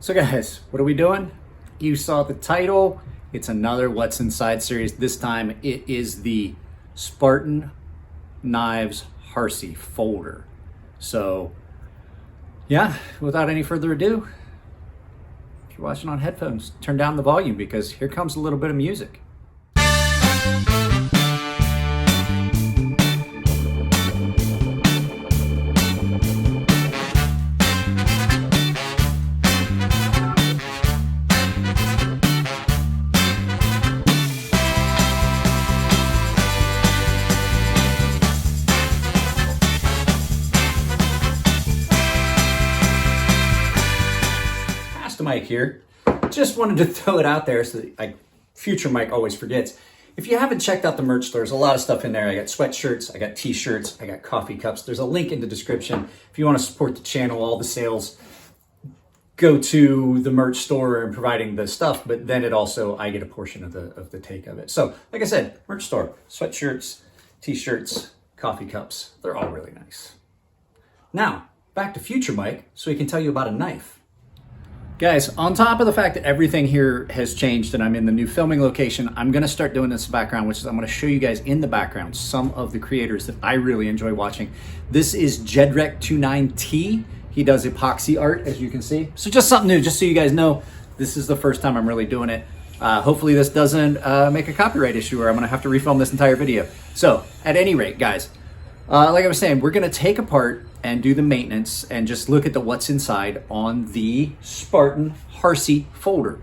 So guys, what are we doing? You saw the title. It's another What's Inside series. This time it is the Spartan Knives Harsey folder. So yeah, without any further ado, if you're watching on headphones, turn down the volume because here comes a little bit of music. Mike here. Just wanted to throw it out there so that future Mike always forgets. If you haven't checked out the merch store, there's a lot of stuff in there. I got sweatshirts, I got t-shirts, I got coffee cups. There's a link in the description. If you want to support the channel, all the sales go to the merch store and providing the stuff, but then it also, I get a portion of the take of it. So like I said, merch store, sweatshirts, t-shirts, coffee cups, they're all really nice. Now, back to future Mike so he can tell you about a knife. Guys, on top of the fact that everything here has changed and I'm in the new filming location, I'm gonna start doing this in the background, which is I'm gonna show you guys in the background some of the creators that I really enjoy watching. This is Jedrek29T. He does epoxy art, as you can see. So just something new, just so you guys know, this is the first time I'm really doing it. Hopefully this doesn't make a copyright issue or I'm gonna have to refilm this entire video. So at any rate, guys, like I was saying, we're gonna take apart and do the maintenance and just look at the what's inside on the Spartan Harsey folder.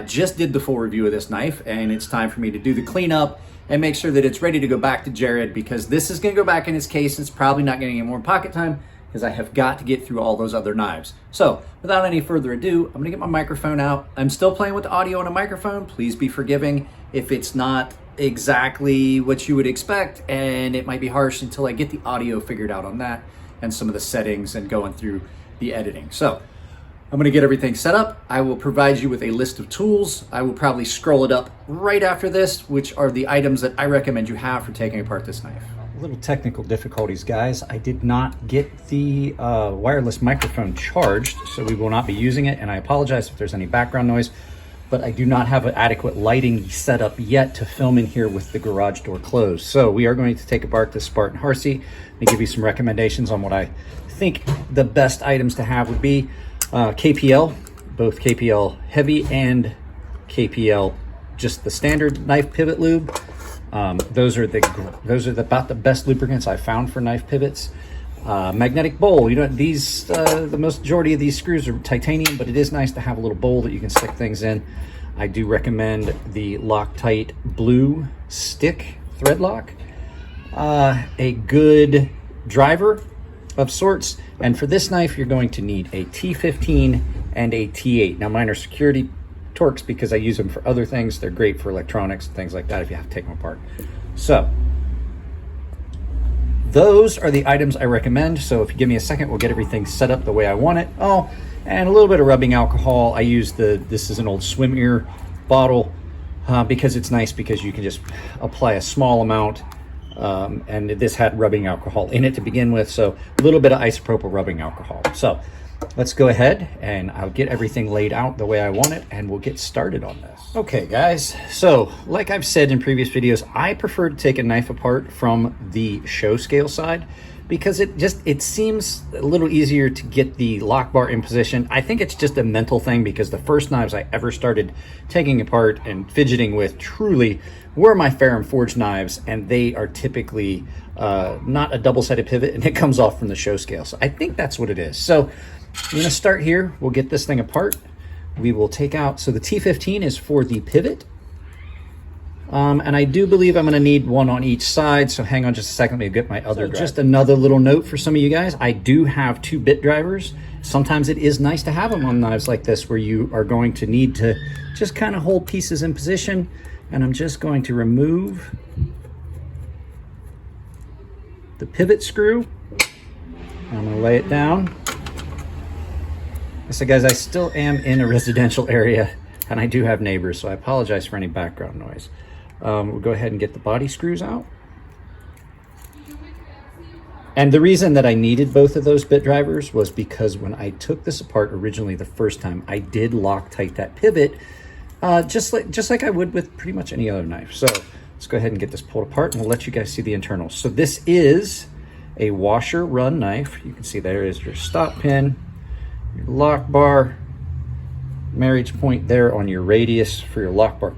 Just did the full review of this knife and it's time for me to do the cleanup and make sure that it's ready to go back to Jared because this is gonna go back in his case. It's probably not getting any more pocket time because I have got to get through all those other knives. So without any further ado, I'm gonna get my microphone out. I'm still playing with the audio on a microphone. Please be forgiving if it's not exactly what you would expect and it might be harsh until I get the audio figured out on that and some of the settings and going through the editing. So I'm gonna get everything set up. I will provide you with a list of tools. I will probably scroll it up right after this, which are the items that I recommend you have for taking apart this knife. Little technical difficulties, guys. I did not get the wireless microphone charged, so we will not be using it, and I apologize if there's any background noise, but I do not have an adequate lighting set up yet to film in here with the garage door closed. So we are going to take apart this Spartan Harsey and give you some recommendations on what I think the best items to have would be. KPL, both KPL Heavy and KPL just the standard knife pivot lube. Those are about the best lubricants I found for knife pivots. Magnetic bowl, these the majority of these screws are titanium, but it is nice to have a little bowl that you can stick things in. I do recommend the Loctite blue stick thread lock, a good driver of sorts, and for this knife you're going to need a T15 and a T8. Now mine are security Torx because I use them for other things. They're great for electronics and things like that if you have to take them apart. So those are the items I recommend. So if you give me a second, we'll get everything set up the way I want it. Oh, and a little bit of rubbing alcohol. I use this is an old swim ear bottle because it's nice because you can just apply a small amount. And this had rubbing alcohol in it to begin with. So a little bit of isopropyl rubbing alcohol. So let's go ahead and I'll get everything laid out the way I want it and we'll get started on this. Okay guys, so like I've said in previous videos, I prefer to take a knife apart from the show scale side because it seems a little easier to get the lock bar in position. I think it's just a mental thing because the first knives I ever started taking apart and fidgeting with truly were my Ferrum Forge knives, and they are typically not a double-sided pivot and it comes off from the show scale. So I think that's what it is. So I'm gonna start here. We'll get this thing apart. We will take out, so the T15 is for the pivot. And I do believe I'm gonna need one on each side. So hang on just a second, let me get my other driver. Just another little note for some of you guys. I do have 2 bit drivers. Sometimes it is nice to have them on knives like this where you are going to need to just kind of hold pieces in position. And I'm just going to remove the pivot screw. I'm gonna lay it down. So guys, I still am in a residential area and I do have neighbors, so I apologize for any background noise. We'll go ahead and get the body screws out. And the reason that I needed both of those bit drivers was because when I took this apart originally the first time, I did Loctite that pivot, just like I would with pretty much any other knife. So let's go ahead and get this pulled apart and we'll let you guys see the internals. So this is a washer run knife. You can see there is your stop pin, your lock bar, marriage point there on your radius for your lock bar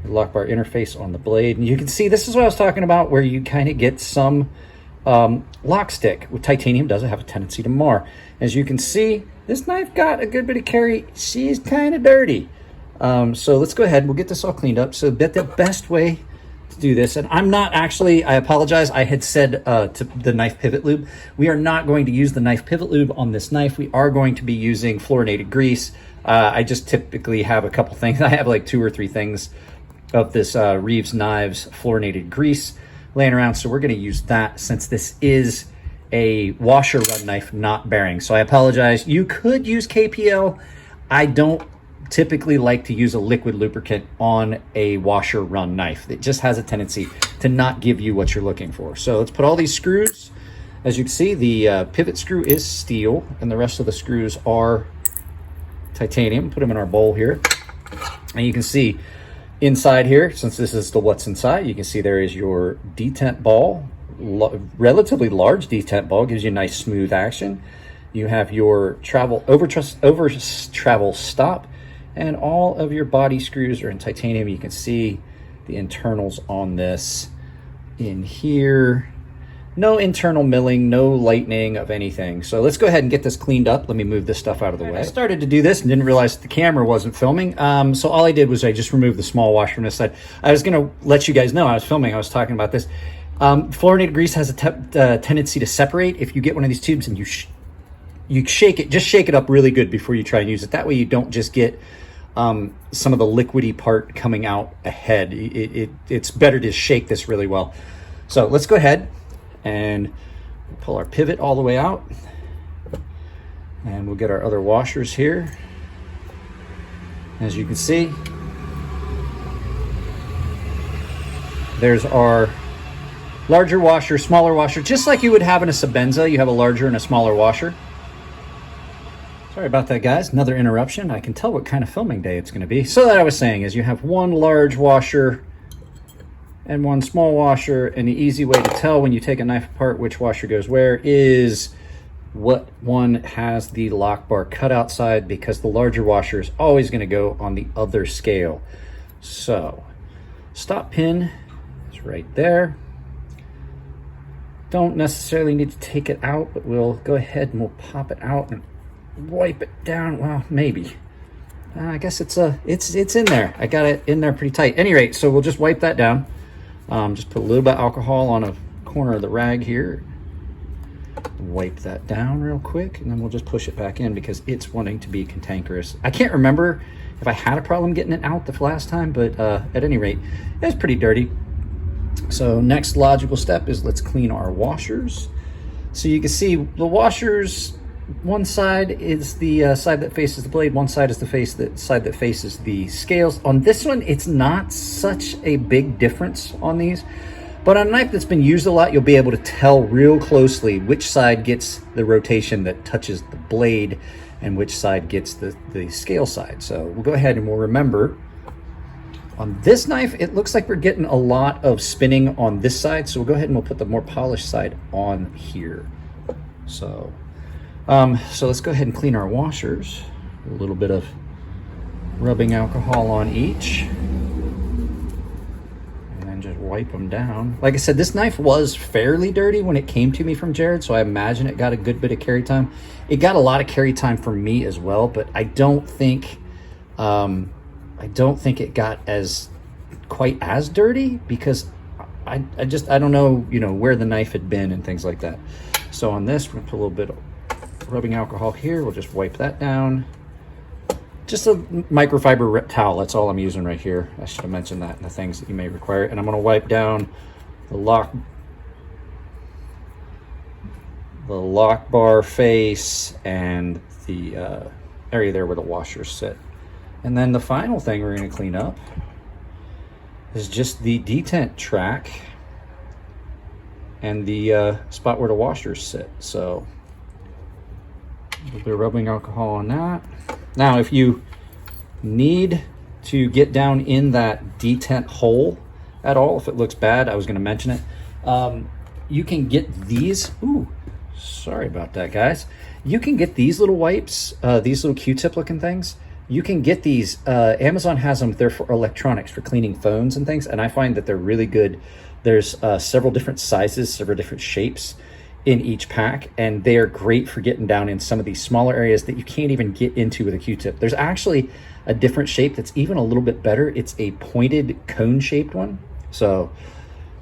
interface on the blade. And you can see this is what I was talking about, where you kind of get some lock stick. With titanium, does have a tendency to mar. As you can see, this knife got a good bit of carry. She's kind of dirty. So let's go ahead and we'll get this all cleaned up. So the best way to do this, and I'm not actually, I apologize, I had said to the knife pivot lube, we are not going to use the knife pivot lube on this knife. We are going to be using fluorinated grease. I just typically have a couple things. I have like 2 or 3 things of this Reeves Knives fluorinated grease laying around. So we're going to use that since this is a washer run knife, not bearing. So I apologize. You could use KPL. I don't typically like to use a liquid lubricant on a washer run knife. It just has a tendency to not give you what you're looking for. So let's put all these screws. As you can see, the pivot screw is steel and the rest of the screws are titanium. Put them in our bowl here. And you can see inside here, since this is the what's inside, you can see there is your detent ball, relatively large detent ball, gives you a nice smooth action. You have your travel stop, and all of your body screws are in titanium. You can see the internals on this in here. No internal milling, no lightening of anything. So let's go ahead and get this cleaned up. Let me move this stuff out of the way. I started to do this and didn't realize the camera wasn't filming. So all I did was I just removed the small washer from this side. I was gonna let you guys know I was filming, I was talking about this. Fluorinated grease has a tendency to separate. If you get one of these tubes and you shake it, just shake it up really good before you try and use it. That way you don't just get some of the liquidy part coming out ahead. It's better to shake this really well. So let's go ahead and pull our pivot all the way out, and we'll get our other washers here. As you can see, there's our larger washer, smaller washer, just like you would have in a Sebenza. You have a larger and a smaller washer. Sorry about that, guys. Another interruption. I can tell what kind of filming day it's going to be. So that I was saying is you have one large washer and one small washer, and the easy way to tell when you take a knife apart which washer goes where is what one has the lock bar cut outside, because the larger washer is always going to go on the other scale. So stop pin is right there. Don't necessarily need to take it out, but we'll go ahead and we'll pop it out and wipe it down. Well, maybe. I guess it's in there. I got it in there pretty tight. At any rate, so we'll just wipe that down. Just put a little bit of alcohol on a corner of the rag here. Wipe that down real quick, and then we'll just push it back in because it's wanting to be cantankerous. I can't remember if I had a problem getting it out the last time, but at any rate, it's pretty dirty. So next logical step is let's clean our washers. So you can see the washers, one side is the side that faces the blade, one side is the side that faces the scales. On this one, it's not such a big difference on these, but on a knife that's been used a lot, you'll be able to tell real closely which side gets the rotation that touches the blade and which side gets the scale side. So we'll go ahead and we'll remember on this knife, it looks like we're getting a lot of spinning on this side. So we'll go ahead and we'll put the more polished side on here. So let's go ahead and clean our washers. A little bit of rubbing alcohol on each, and then just wipe them down. Like I said, this knife was fairly dirty when it came to me from Jared, so I imagine it got a good bit of carry time. It got a lot of carry time for me as well, but I don't think it got quite as dirty because I don't know, where the knife had been and things like that. So on this, we're gonna put a little bit of rubbing alcohol here. We'll just wipe that down. Just a microfiber towel, that's all I'm using right here. I should have mentioned that in the things that you may require. And I'm going to wipe down the lock bar face and the area there where the washers sit. And then the final thing we're going to clean up is just the detent track and the spot where the washers sit. So a little bit of rubbing alcohol on that. Now, if you need to get down in that detent hole at all, if it looks bad, I was going to mention it. You can get these. Ooh, sorry about that, guys. You can get these little wipes, these little Q-tip looking things. You can get these. Amazon has them. They're for electronics, for cleaning phones and things. And I find that they're really good. There's several different sizes, several different shapes in each pack, and they are great for getting down in some of these smaller areas that you can't even get into with a Q-tip. There's actually a different shape that's even a little bit better. It's a pointed cone-shaped one. So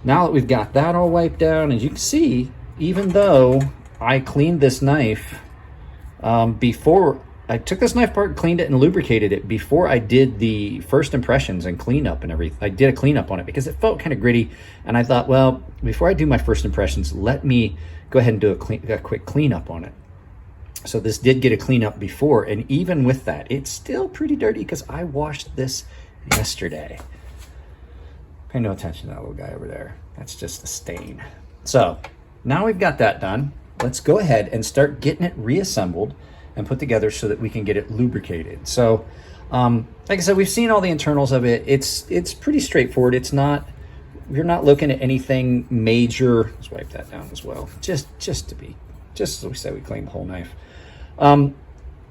now that we've got that all wiped down, as you can see, even though I cleaned this knife before I took this knife apart, cleaned it and lubricated it before I did the first impressions and cleanup and everything. I did a cleanup on it because it felt kind of gritty, and I thought, well, before I do my first impressions, let me go ahead and do a quick cleanup on it. So this did get a cleanup before, and even with that, it's still pretty dirty because I washed this yesterday. Pay no attention to that little guy over there. That's just a stain. So now we've got that done. Let's go ahead and start getting it reassembled and put together so that we can get it lubricated. So like I said, we've seen all the internals of it. It's pretty straightforward. It's not, you're not looking at anything major. Let's wipe that down as well. Just so we say we cleaned the whole knife.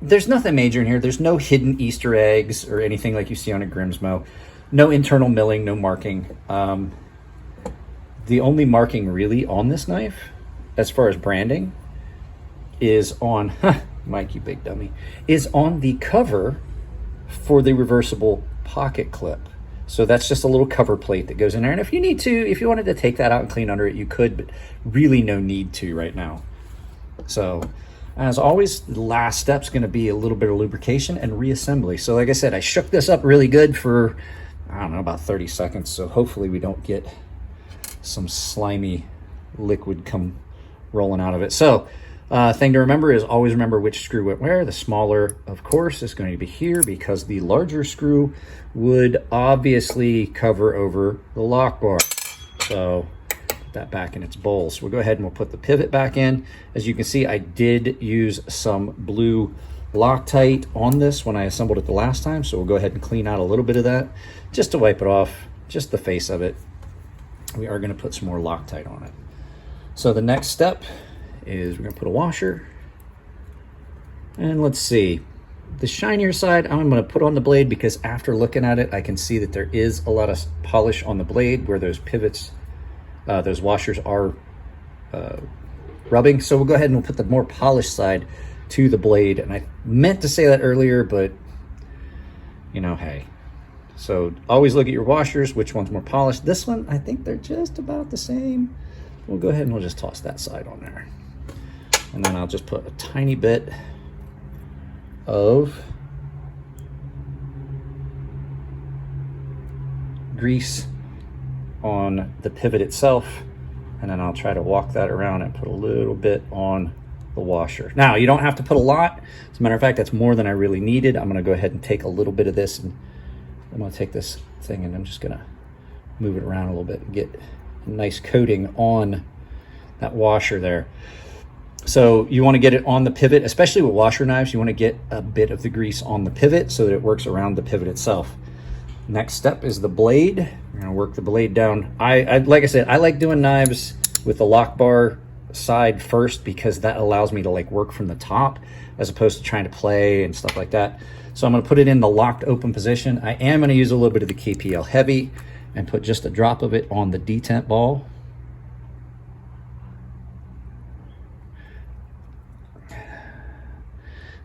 There's nothing major in here. There's no hidden Easter eggs or anything like you see on a Grimsmo. No internal milling, no marking. The only marking really on this knife, as far as branding, is on, Mike, you big dummy, is on the cover for the reversible pocket clip. So that's just a little cover plate that goes in there. And if you need to, if you wanted to take that out and clean under it, you could, but really no need to right now. So as always, the last step's going to be a little bit of lubrication and reassembly. So like I said, I shook this up really good for, I don't know, about 30 seconds. So hopefully we don't get some slimy liquid come rolling out of it. So thing to remember is always remember which screw went where. The smaller, of course, is going to be here because the larger screw would obviously cover over the lock bar. So put that back in its bowl. So we'll go ahead and we'll put the pivot back in. As you can see, I did use some blue Loctite on this when I assembled it the last time. So we'll go ahead and clean out a little bit of that just to wipe it off, just the face of it. We are going to put some more Loctite on it. So the next step is we're going to put a washer, and let's see, the shinier side I'm going to put on the blade because after looking at it I can see that there is a lot of polish on the blade where those pivots, those washers are rubbing. So we'll go ahead and we'll put the more polished side to the blade, and I meant to say that earlier, but you know, hey, so always look at your washers, which one's more polished. This one, I think they're just about the same. We'll go ahead and we'll just toss that side on there. And then I'll just put a tiny bit of grease on the pivot itself. And then I'll try to walk that around and put a little bit on the washer. Now, you don't have to put a lot. As a matter of fact, that's more than I really needed. I'm gonna go ahead and take a little bit of this, and I'm gonna take this thing and I'm just gonna move it around a little bit and get a nice coating on that washer there. So you want to get it on the pivot, especially with washer knives. You want to get a bit of the grease on the pivot so that it works around the pivot itself. Next step is the blade. We're going to work the blade down. I like I said, I like doing knives with the lock bar side first because that allows me to like work from the top as opposed to trying to play and stuff like that. So I'm going to put it in the locked open position. I am going to use a little bit of the KPL heavy and put just a drop of it on the detent ball.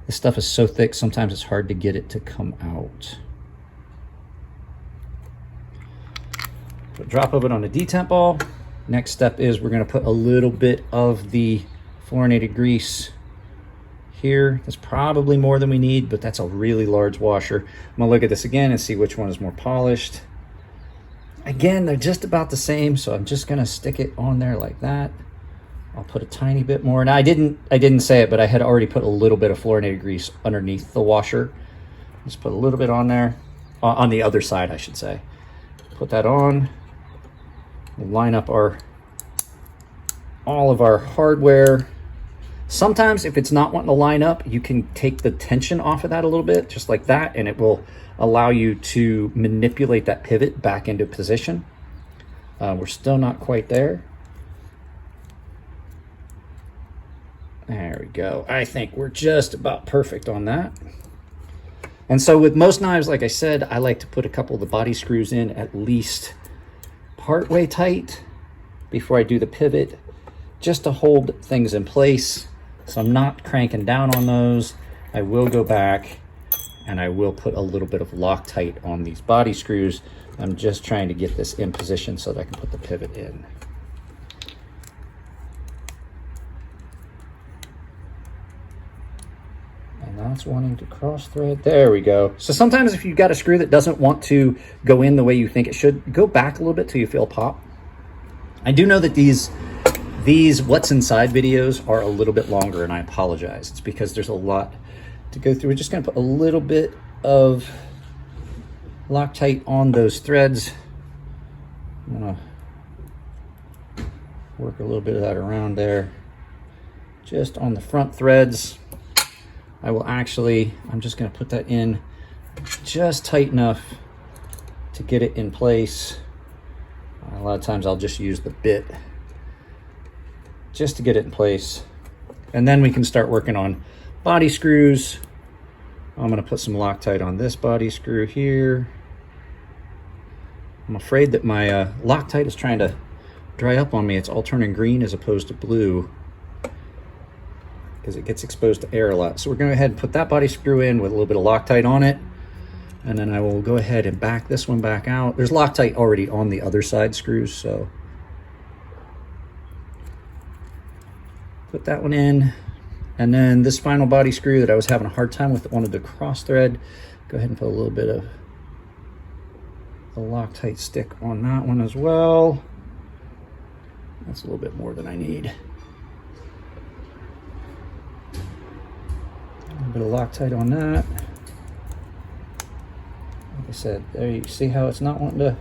This stuff is so thick, sometimes it's hard to get it to come out. Put a drop of it on the detent ball. Next step is we're going to put a little bit of the fluorinated grease here. That's probably more than we need, but that's a really large washer. I'm going to look at this again and see which one is more polished. Again, they're just about the same, so I'm just going to stick it on there like that. I'll put a tiny bit more. Now I didn't say it, but I had already put a little bit of fluorinated grease underneath the washer. Just put a little bit on there, on the other side, I should say. Put that on. We'll line up our all of our hardware. Sometimes if it's not wanting to line up, you can take the tension off of that a little bit, just like that, and it will allow you to manipulate that pivot back into position. We're still not quite there. There we go. I think we're just about perfect on that. And so with most knives, like I said, I like to put a couple of the body screws in at least part way tight before I do the pivot, just to hold things in place. So I'm not cranking down on those. I will go back and I will put a little bit of Loctite on these body screws. I'm just trying to get this in position so that I can put the pivot in. And that's wanting to cross thread. There we go. So sometimes if you've got a screw that doesn't want to go in the way you think it should, go back a little bit till you feel pop. I do know that these what's inside videos are a little bit longer, and I apologize. It's because there's a lot to go through. We're just going to put a little bit of Loctite on those threads. I'm going to work a little bit of that around there. Just on the front threads. I'm just going to put that in just tight enough to get it in place. A lot of times I'll just use the bit just to get it in place. And then we can start working on body screws. I'm going to put some Loctite on this body screw here. I'm afraid that my Loctite is trying to dry up on me. It's all turning green as opposed to blue because it gets exposed to air a lot. So we're going to go ahead and put that body screw in with a little bit of Loctite on it. And then I will go ahead and back this one back out. There's Loctite already on the other side screws, so put that one in. And then this final body screw that I was having a hard time with, that wanted to cross thread, go ahead and put a little bit of the Loctite stick on that one as well. That's a little bit more than I need. A little bit of Loctite on that. Like I said, there you see how it's not wanting to.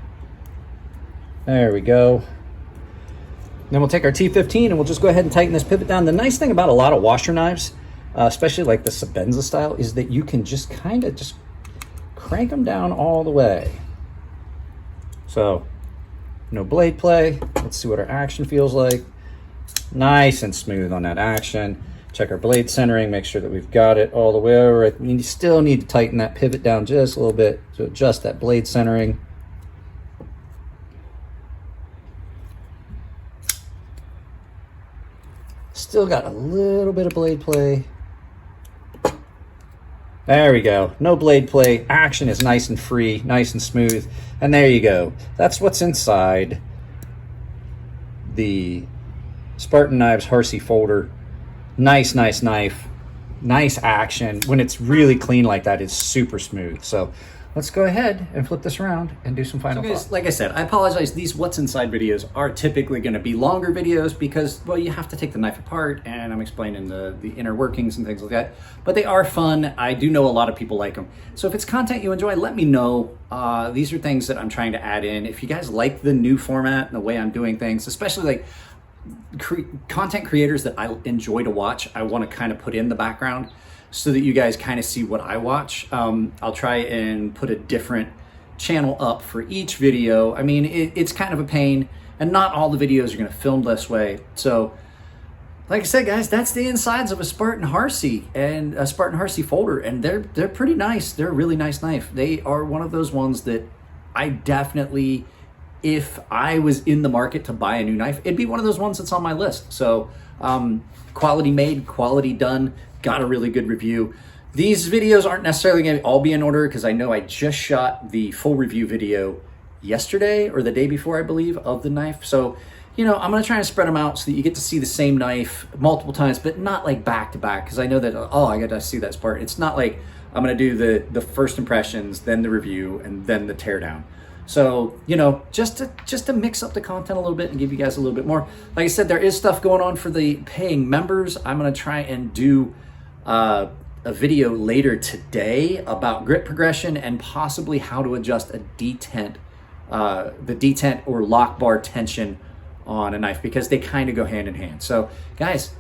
There we go. Then we'll take our T15 and we'll just go ahead and tighten this pivot down. The nice thing about a lot of washer knives, especially like the Sabenza style, is that you can just kind of just crank them down all the way. So no blade play. Let's see what our action feels like. Nice and smooth on that action. Check our blade centering, make sure that we've got it all the way over. We still need to tighten that pivot down just a little bit to adjust that blade centering. Still got a little bit of blade play. There we go. No blade play. Action is nice and free, nice and smooth. And there you go. That's what's inside the Spartan Knives Harsey folder. Nice knife, nice action. When it's really clean like that, it's super smooth. So let's go ahead and flip this around and do some final thoughts. Like I said, I apologize. These what's inside videos are typically going to be longer videos because, well, you have to take the knife apart and I'm explaining the inner workings and things like that. But they are fun. I do know a lot of people like them. So if it's content you enjoy, let me know. These are things that I'm trying to add in. If you guys like the new format and the way I'm doing things, especially like content creators that I enjoy to watch, I want to kind of put in the background so that you guys kind of see what I watch. I'll try and put a different channel up for each video. I mean, it's kind of a pain, and not all the videos are going to film this way. So, like I said, guys, that's the insides of a Spartan Harsey and a Spartan Harsey folder, and they're pretty nice. They're a really nice knife. They are one of those ones that I definitely, if I was in the market to buy a new knife, it'd be one of those ones that's on my list. So quality made, quality done, got a really good review. These videos aren't necessarily going to all be in order because I know I just shot the full review video yesterday or the day before, I believe, of the knife. So, you know, I'm going to try and spread them out so that you get to see the same knife multiple times, but not like back to back, because I know that, oh, I got to see that Spartan. It's not like I'm going to do the first impressions, then the review, and then the teardown. So, you know, just to mix up the content a little bit and give you guys a little bit more. Like I said, there is stuff going on for the paying members. I'm going to try and do a video later today about grip progression and possibly how to adjust a detent, the detent or lock bar tension on a knife because they kind of go hand in hand. So guys,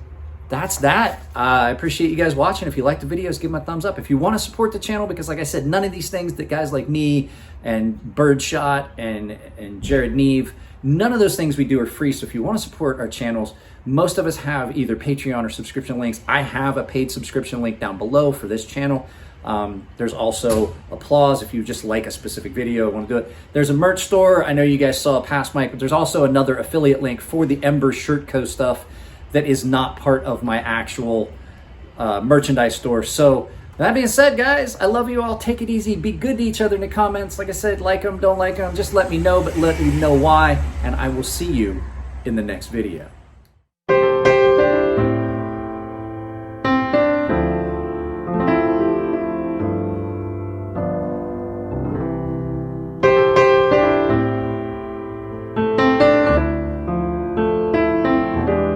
that's that. I appreciate you guys watching. If you like the videos, give them a thumbs up. If you want to support the channel, because like I said, none of these things that guys like me and Birdshot and Jared Neve, none of those things we do are free. So if you want to support our channels, most of us have either Patreon or subscription links. I have a paid subscription link down below for this channel. There's also Applause if you just like a specific video, want to do it. There's a merch store. I know you guys saw a past mic, but there's also another affiliate link for the Ember Shirt Co. stuff that is not part of my actual merchandise store. So that being said, guys, I love you all. Take it easy. Be good to each other in the comments. Like I said, like them, don't like them. Just let me know, but let me know why. And I will see you in the next video.